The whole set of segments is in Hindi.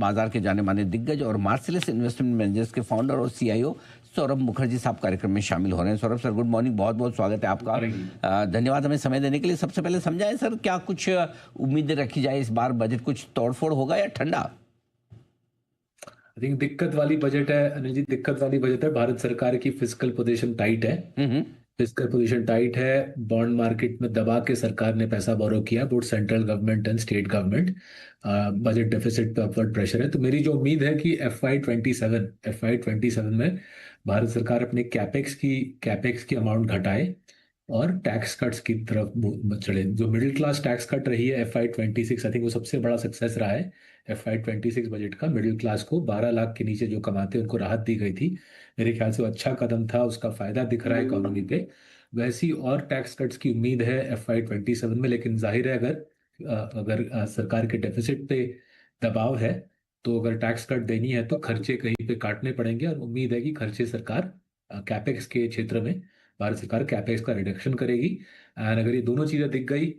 बाजार के जाने माने दिग्गज और मार्सिलस इन्वेस्टमेंट मैनेजर्स के फाउंडर और सीईओ सौरभ मुखर्जी साहब कार्यक्रम में शामिल हो रहे हैं। सौरभ सर, गुड मॉर्निंग, बहुत बहुत स्वागत है आपका। धन्यवाद हमें समय देने के लिए। सबसे पहले समझाएं सर, क्या कुछ उम्मीदें रखी जाए इस बार? बजट कुछ तोड़फोड़ होगा या ठंडा? आई थिंक दिक्कत वाली बजट है अनिल जी, दिक्कत वाली बजट है। भारत सरकार की फिजिकल पोजीशन टाइट है। फिजिकल पोजीशन टाइट है। बॉन्ड मार्केट में दबा के सरकार ने पैसा बोरो किया, both central government and state government. Budget deficit पे अपवर्ड प्रेशर है। तो मेरी जो उम्मीद है कि FY 27 में भारत सरकार अपने कैपेक्स की अमाउंट घटाए और टैक्स कट्स की तरफ चले। जो मिडिल क्लास टैक्स कट रही है FY 26, आई थिंक वो सबसे बड़ा सक्सेस रहा है। FY 26 बजट का मिडिल क्लास को 12 लाख के नीचे जो कमाते हैं उनको राहत दी गई थी। मेरे ख्याल से वो अच्छा कदम था, उसका फायदा दिख रहा है इकोनॉमी पे। वैसी और टैक्स कट्स की उम्मीद है FY 27 में। लेकिन जाहिर है, अगर सरकार के डेफिसिट पे दबाव है तो अगर टैक्स कट देनी है तो खर्चे कहीं पे काटने पड़ेंगे। और उम्मीद है कि खर्चे सरकार कैपेक्स के क्षेत्र में भारत सरकार कैपेक्स का रिडक्शन करेगी। एंड अगर ये दोनों चीजें दिख गई,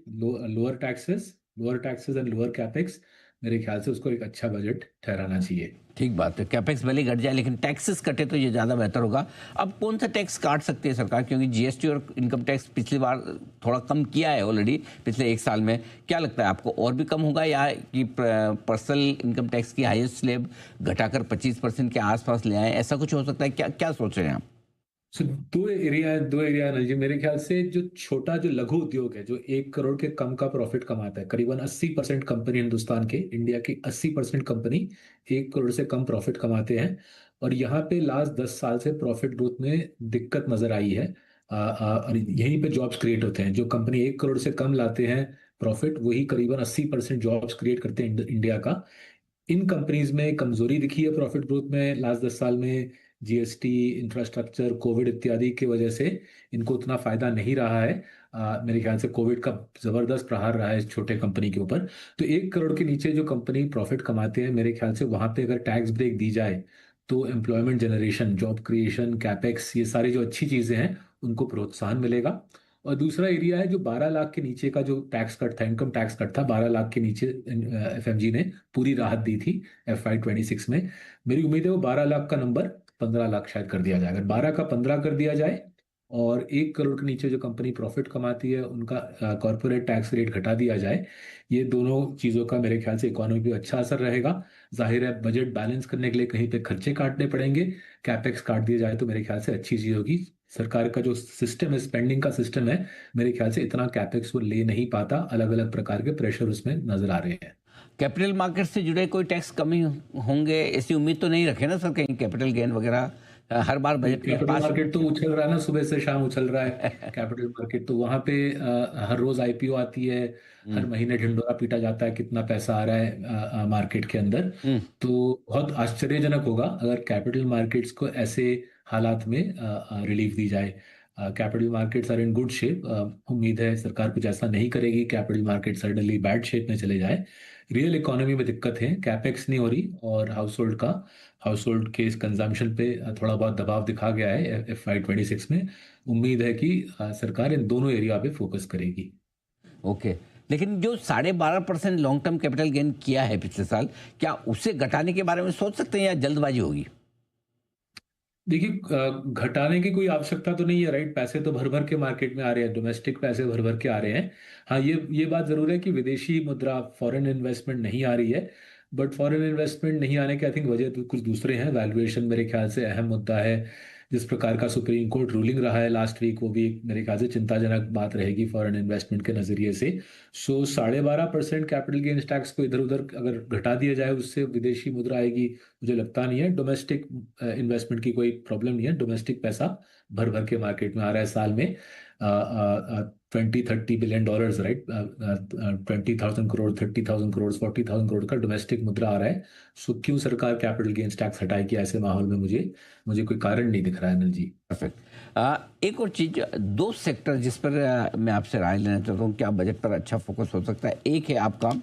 lower taxes and lower capex, मेरे ख्याल से उसको एक अच्छा बजट ठहराना चाहिए। ठीक बात है, कैपेक्स भले घट जाए लेकिन टैक्सेस कटे तो ये ज़्यादा बेहतर होगा। अब कौन सा टैक्स काट सकती है सरकार? क्योंकि जीएसटी और इनकम टैक्स पिछली बार थोड़ा कम किया है ऑलरेडी पिछले 1 साल में। क्या लगता है आपको, और भी कम होगा या कि पर्सनल इनकम टैक्स की हाईएस्ट स्लैब घटाकर 25% के आसपास ले आए? ऐसा कुछ हो सकता है? क्या क्या सोच रहे हैं आप? दो एरिया जी। मेरे ख्याल से जो लघु उद्योग है, जो 1 करोड़ के कम का प्रॉफिट कमाता है, करीबन 80% कंपनी हिंदुस्तान के, इंडिया की 80% कंपनी 1 करोड़ से कम प्रॉफिट कमाते हैं। और यहाँ पे लास्ट 10 साल से प्रॉफिट ग्रोथ में दिक्कत नजर आई है। और यहीं पे जॉब्स क्रिएट होते हैं। जो कंपनी 1 करोड़ से कम लाते हैं प्रॉफिट, वही करीबन 80% जॉब्स क्रिएट करते हैं इंडिया का। इन कंपनीज में कमजोरी दिखी है प्रॉफिट ग्रोथ में लास्ट 10 साल में। जीएसटी, इंफ्रास्ट्रक्चर, कोविड इत्यादि की वजह से इनको उतना फायदा नहीं रहा है। मेरे ख्याल से कोविड का जबरदस्त प्रहार रहा है इस छोटे कंपनी के ऊपर। तो 1 करोड़ के नीचे जो कंपनी प्रॉफिट कमाते हैं, मेरे ख्याल से वहां पे अगर टैक्स ब्रेक दी जाए तो employment generation, job creation, capex, ये सारी जो अच्छी चीजें हैं उनको प्रोत्साहन मिलेगा। और दूसरा एरिया है जो 12 लाख के नीचे का जो टैक्स कट था, इनकम टैक्स कट था 12 लाख के नीचे। एफएमजी ने पूरी राहत दी थी FY 26 में। मेरी उम्मीद है वो 12 लाख का नंबर 15 लाख शायद कर दिया जाए। अगर 12 का 15 कर दिया जाए और 1 करोड़ के नीचे जो कंपनी प्रॉफिट कमाती है उनका कॉर्पोरेट टैक्स रेट घटा दिया जाए, ये दोनों चीज़ों का मेरे ख्याल से इकोनॉमी पे अच्छा असर रहेगा। जाहिर है, बजट बैलेंस करने के लिए कहीं पे खर्चे काटने पड़ेंगे। कैपेक्स काट दिया जाए तो मेरे ख्याल से अच्छी चीज़ होगी। सरकार का जो सिस्टम है, स्पेंडिंग का सिस्टम है, मेरे ख्याल से इतना कैपेक्स वो ले नहीं पाता। अलग अलग प्रकार के प्रेशर उसमें नजर आ रहे हैं। कैपिटल मार्केट से जुड़े कोई टैक्स कमी होंगे ऐसी उम्मीद तो नहीं रखे ना सर? कहीं कैपिटल गेन वगैरह हर बार बजट में कैपिटल पास। मार्केट तो उछल रहा है ना, सुबह से शाम उछल रहा है। कैपिटल मार्केट तो वहां पे हर रोज आईपीओ आती है। हर हम्म। महीने ढिंडोरा पीटा जाता है कितना पैसा आ रहा है मार्केट के अंदर। हम्म। तो बहुत आश्चर्यजनक होगा अगर कैपिटल मार्केट्स को ऐसे हालात में रिलीफ दी जाए। Capital markets are in good shape. उम्मीद है सरकार कुछ ऐसा नहीं करेगी capital market suddenly bad shape में चले जाए। रियल इकोनॉमी में दिक्कत है, कैपेक्स नहीं हो रही, और हाउस होल्ड के कंजम्पशन पे थोड़ा बहुत दबाव दिखा गया है FY 26 में। उम्मीद है कि सरकार इन दोनों एरिया पे फोकस करेगी। ओके, लेकिन जो 12.5% लॉन्ग टर्म कैपिटल गेन किया है पिछले साल, क्या उसे घटाने के बारे में सोच सकते हैं या जल्दबाजी होगी? देखिए, घटाने की कोई आवश्यकता तो नहीं है, राइट। पैसे तो भर भर के मार्केट में आ रहे हैं, डोमेस्टिक पैसे भर भर के आ रहे हैं। हाँ, ये बात जरूर है कि विदेशी मुद्रा, फॉरेन इन्वेस्टमेंट नहीं आ रही है। बट फॉरेन इन्वेस्टमेंट नहीं आने के आई थिंक वजह तो कुछ दूसरे हैं। वैल्यूएशन मेरे ख्याल से अहम मुद्दा है। जिस प्रकार का सुप्रीम कोर्ट रूलिंग रहा है लास्ट वीक, वो भी मेरे ख्याल से चिंताजनक बात रहेगी फॉरेन इन्वेस्टमेंट के नजरिए से। सो 12.5% कैपिटल गेन्स टैक्स को इधर उधर अगर घटा दिया जाए, उससे विदेशी मुद्रा आएगी, मुझे लगता नहीं है। डोमेस्टिक इन्वेस्टमेंट की कोई प्रॉब्लम नहीं है। डोमेस्टिक पैसा भर भर के मार्केट में आ रहा है साल में। 20-30 billion dollars, right. 20,000 crore, 30,000 crore, 40,000 crore का डोमेस्टिक मुद्रा आ रहा है। सो क्यों सरकार कैपिटल गेन्स टैक्स हटाएगी ऐसे माहौल में? मुझे कोई कारण नहीं दिख रहा है अनिल जी। परफेक्ट। एक और चीज, दो सेक्टर जिस पर मैं आपसे राय लेना चाहता हूँ, क्या बजट पर अच्छा फोकस हो सकता है? एक है आपका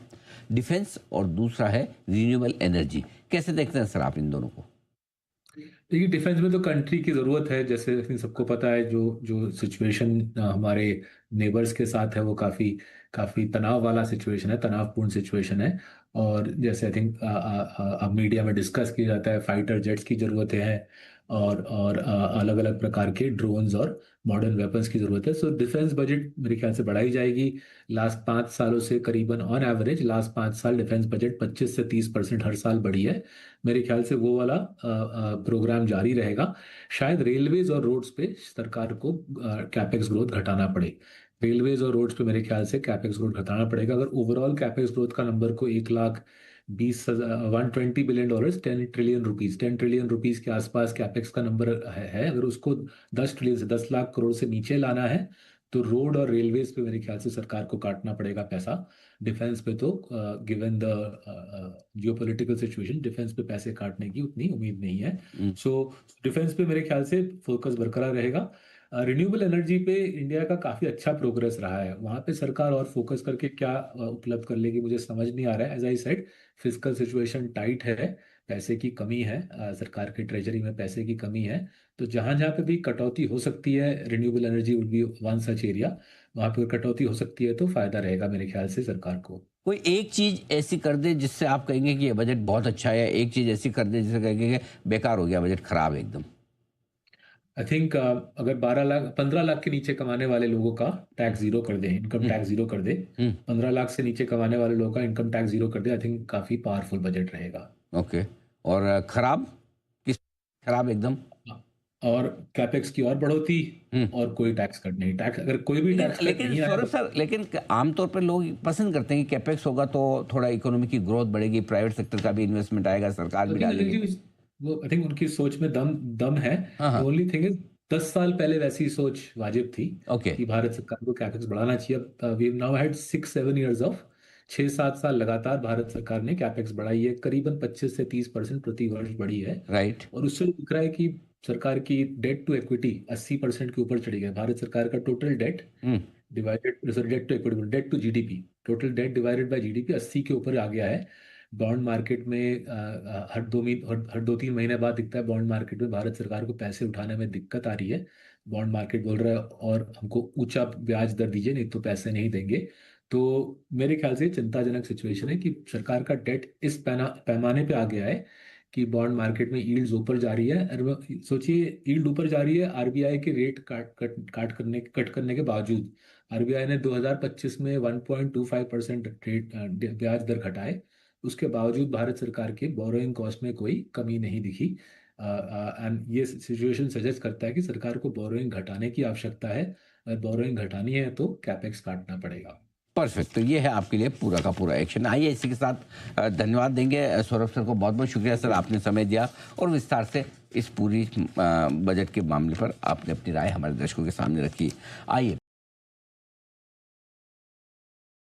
डिफेंस और दूसरा है रिन्यूएबल एनर्जी। कैसे देखते हैं सर आप इन दोनों को? देखिए, डिफेंस में तो कंट्री की ज़रूरत है। जैसे सबको पता है, जो जो सिचुएशन हमारे नेबर्स के साथ है वो काफ़ी काफ़ी तनाव वाला सिचुएशन है, तनावपूर्ण सिचुएशन है। और जैसे आई थिंक अब मीडिया में डिस्कस किया जाता है, फाइटर जेट्स की ज़रूरतें हैं और अलग अलग प्रकार के ड्रोन्स और मॉडर्न वेपन्स की ज़रूरत है। सो डिफेंस बजट मेरे ख्याल से बढ़ाई जाएगी। लास्ट 5 सालों से करीबन ऑन एवरेज लास्ट 5 साल डिफेंस बजट 25 से 30% हर साल बढ़ी है। मेरे ख्याल से वो वाला प्रोग्राम जारी रहेगा। शायद रेलवेज और रोड्स पे सरकार को कैपेक्स ग्रोथ घटाना पड़े। रेलवेज और रोड्स पे मेरे ख्याल से कैपेक्स ग्रोथ घटाना पड़ेगा। अगर ओवरऑल कैपेक्स ग्रोथ का नंबर को 1,20,120 billion dollar, 10 trillion rupees, 10 trillion rupees के आसपास कैपेक्स का नंबर है, अगर उसको 10 ट्रिलियन से 10 लाख करोड़ से नीचे लाना है तो रोड और रेलवेज पे मेरे ख्याल से सरकार को काटना पड़ेगा पैसा। डिफेंस पे तो given the geopolitical situation defence पे पैसे काटने की उतनी उम्मीद नहीं है। हम्म। सो डिफेंस पे मेरे ख्याल से फोकस बरकरार रहेगा। रिन्यूएबल एनर्जी पे इंडिया का काफ़ी अच्छा प्रोग्रेस रहा है। वहाँ पे सरकार और फोकस करके क्या उपलब्ध कर लेगी मुझे समझ नहीं आ रहा है। As I said, physical situation tight है, पैसे की कमी है, सरकार की ट्रेजरी में पैसे की कमी है। तो जहाँ जहाँ पे भी कटौती हो सकती है, renewable energy would be one such area. वहाँ पे कटौती हो सकती है तो फायदा रहेगा मेरे ख्याल से सरकार को। कोई एक चीज ऐसी कर दे जिससे आप कहेंगे कि ये बजट बहुत अच्छा है, एक चीज ऐसी कर दे जिससे कहेंगे कि बेकार हो गया, बजट खराब है एकदम। आई थिंक अगर 12 लाख 15 लाख के नीचे कमाने वाले लोगों का टैक्स जीरो कर दे, इनकम हम्म। टैक्स जीरो कर दे। हम्म। 15 लाख से नीचे कमाने वाले लोगों का इनकम टैक्स जीरो कर दे, आई थिंक काफी पावरफुल बजट रहेगा। ओके। और खराब किस, खराब एकदम। और कैपेक्स की और बढ़ोतरी हम्म। और कोई टैक्स कट नहीं। टैक्स अगर कोई भी लेकिन टैक्स कट लेकिन नहीं आया सौरभ तो सर, लेकिन आमतौर पर लोग पसंद करते हैं कि कैपेक्स होगा तो थोड़ा इकोनॉमी की ग्रोथ बढ़ेगी, प्राइवेट सेक्टर का भी इन्वेस्टमेंट आएगा, सरकार भी डालेगी। वो आई थिंक उनकी सोच में दम दम है। हाँ द हाँ। ओनली थिंग इज 10 साल पहले वैसी सोच वाजिब थी ओके। कि भारत सरकार को कैपेक्स बढ़ाना चाहिए। अब we now had 6-7 years of 6-7 साल लगातार भारत सरकार ने कैपेक्स बढ़ाई है, करीबन 25 से 30% प्रति वर्ष बढ़ी है। राइट। और उससे दिख रहा है कि सरकार की डेट टू इक्विटी 80% के ऊपर चढ़ी गई। भारत सरकार का total debt hmm. Divided, sorry, debt to equity, debt to GDP, total debt divided by GDP 80 के ऊपर आ गया है। बॉन्ड मार्केट में हर 2-3 महीने बाद दिखता है बॉन्ड मार्केट में भारत सरकार को पैसे उठाने में दिक्कत आ रही है। बॉन्ड मार्केट बोल रहा है और हमको ऊंचा ब्याज दर दीजिए, नहीं तो पैसे नहीं देंगे। तो मेरे ख्याल से चिंताजनक सिचुएशन है कि सरकार का डेट इस पैमाने पे आ गया है कि बॉन्ड मार्केट में यील्ड्स ऊपर जा रही है। और सोचिए, यील्ड ऊपर जा रही है आरबीआई के रेट कट करने के बावजूद। आरबीआई ने 2025 में 1.25% ब्याज दर घटाए, उसके बावजूद भारत सरकार के बोरोइंग कॉस्ट में कोई कमी नहीं दिखी। एंड ये सिचुएशन सजेस्ट करता है कि सरकार को बोरोइंग घटाने की आवश्यकता है। अगर बोरोइंग घटानी है तो कैपेक्स काटना पड़ेगा। परफेक्ट। तो ये है आपके लिए पूरा का पूरा एक्शन। आइए इसी के साथ धन्यवाद देंगे सौरभ सर को। बहुत बहुत शुक्रिया सर, आपने समय दिया और विस्तार से इस पूरी बजट के मामले पर आपने अपनी राय हमारे दर्शकों के सामने रखी। आइए